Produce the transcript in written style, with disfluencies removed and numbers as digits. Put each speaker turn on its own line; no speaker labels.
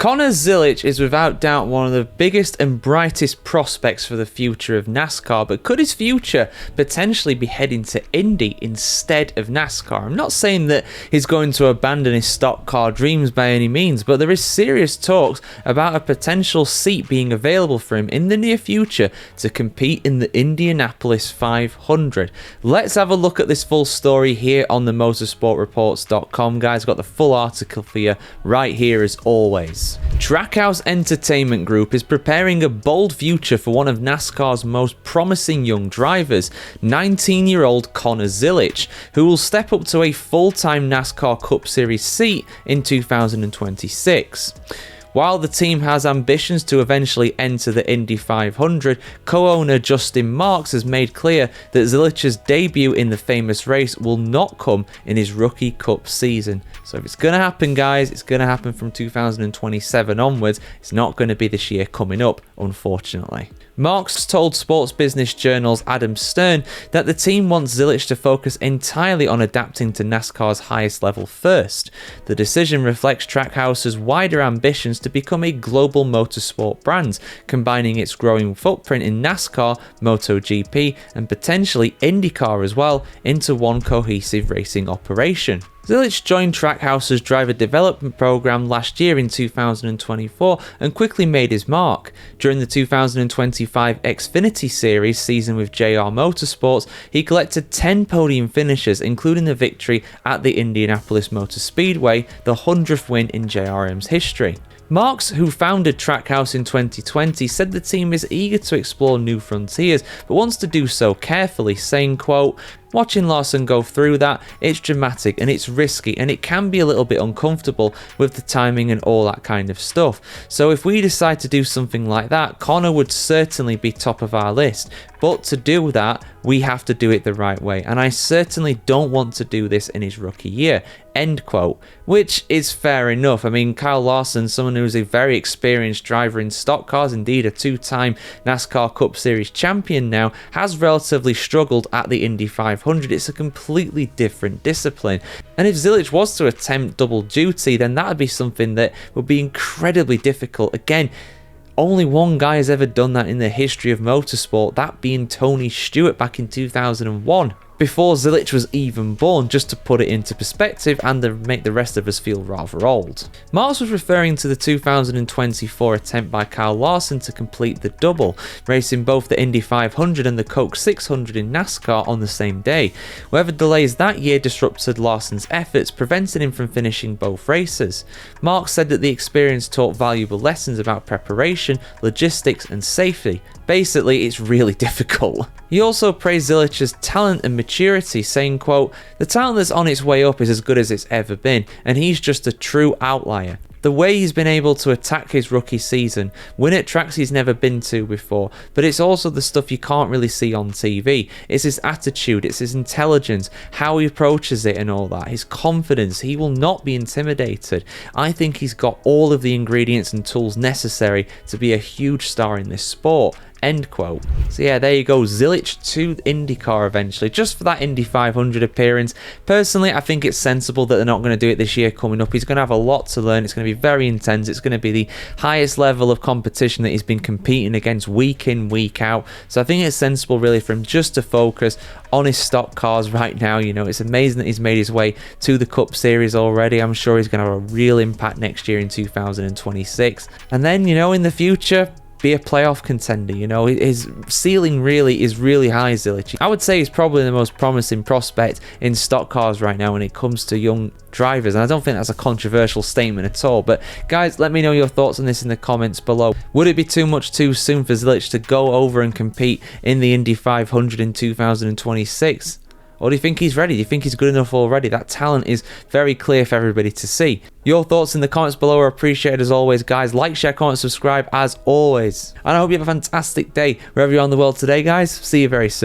Connor Zilisch is without doubt one of the biggest and brightest prospects for the future of NASCAR, but could his future potentially be heading to Indy instead of NASCAR? I'm not saying that he's going to abandon his stock car dreams by any means, but there is serious talks about a potential seat being available for him in the near future to compete in the Indianapolis 500. Let's have a look at this full story here on the motorsportreports.com, guys. Got the full article for you right here as always. Trackhouse Entertainment Group is preparing a bold future for one of NASCAR's most promising young drivers, 19-year-old Connor Zilisch, who will step up to a full-time NASCAR Cup Series seat in 2026. While the team has ambitions to eventually enter the Indy 500, co-owner Justin Marks has made clear that Zilisch's debut in the famous race will not come in his rookie Cup season. So if it's going to happen, guys, it's going to happen from 2027 onwards. It's not going to be this year coming up, unfortunately. Marks told Sports Business Journal's Adam Stern that the team wants Zilisch to focus entirely on adapting to NASCAR's highest level first. The decision reflects Trackhouse's wider ambitions to become a global motorsport brand, combining its growing footprint in NASCAR, MotoGP, and potentially IndyCar as well into one cohesive racing operation. Zilisch joined Trackhouse's driver development program last year in 2024 and quickly made his mark. During the 2025 Xfinity Series season with JR Motorsports, he collected 10 podium finishes, including the victory at the Indianapolis Motor Speedway, the 100th win in JRM's history. Marks, who founded Trackhouse in 2020, said the team is eager to explore new frontiers, but wants to do so carefully, saying, quote, "Watching Larson go through that, it's dramatic and it's risky and it can be a little bit uncomfortable with the timing and all that kind of stuff. So if we decide to do something like that, Connor would certainly be top of our list. But to do that, we have to do it the right way. And I certainly don't want to do this in his rookie year." End quote. Which is fair enough. I mean, Kyle Larson, someone who's a very experienced driver in stock cars, indeed a two-time NASCAR Cup Series champion now, has relatively struggled at the Indy 500. It's a completely different discipline. And if Zilisch was to attempt double duty, then that would be something that would be incredibly difficult. Again, only one guy has ever done that in the history of motorsport, that being Tony Stewart back in 2001. Before Zilisch was even born, just to put it into perspective and to make the rest of us feel rather old. Marks was referring to the 2024 attempt by Kyle Larson to complete the double, racing both the Indy 500 and the Coke 600 in NASCAR on the same day. However, delays that year disrupted Larson's efforts, preventing him from finishing both races. Marks said that the experience taught valuable lessons about preparation, logistics and safety. Basically, it's really difficult. He also praised Zilisch's talent and maturity, saying, quote, "The talent that's on its way up is as good as it's ever been, and he's just a true outlier. The way he's been able to attack his rookie season, win at tracks he's never been to before, but it's also the stuff you can't really see on TV. It's his attitude, it's his intelligence, how he approaches it and all that, his confidence. He will not be intimidated. I think he's got all of the ingredients and tools necessary to be a huge star in this sport." End quote. So yeah, there you go. Zilisch to IndyCar eventually, just for that Indy 500 appearance. Personally, I think it's sensible that they're not going to do it this year coming up. He's going to have a lot to learn. It's going to be very intense. It's going to be the highest level of competition that he's been competing against week in, week out. So I think it's sensible really for him just to focus on his stock cars right now. You know, it's amazing that he's made his way to the Cup Series already. I'm sure he's going to have a real impact next year in 2026. And then, you know, in the future, be a playoff contender. You know, his ceiling really is really high, Zilisch. I would say he's probably the most promising prospect in stock cars right now when it comes to young drivers, and I don't think that's a controversial statement at all. But guys, let me know your thoughts on this in the comments below. Would it be too much too soon for Zilisch to go over and compete in the Indy 500 in 2026? Or do you think he's ready? Do you think he's good enough already? That talent is very clear for everybody to see. Your thoughts in the comments below are appreciated as always, guys. Like, share, comment, subscribe as always. And I hope you have a fantastic day wherever you are in the world today, guys. See you very soon.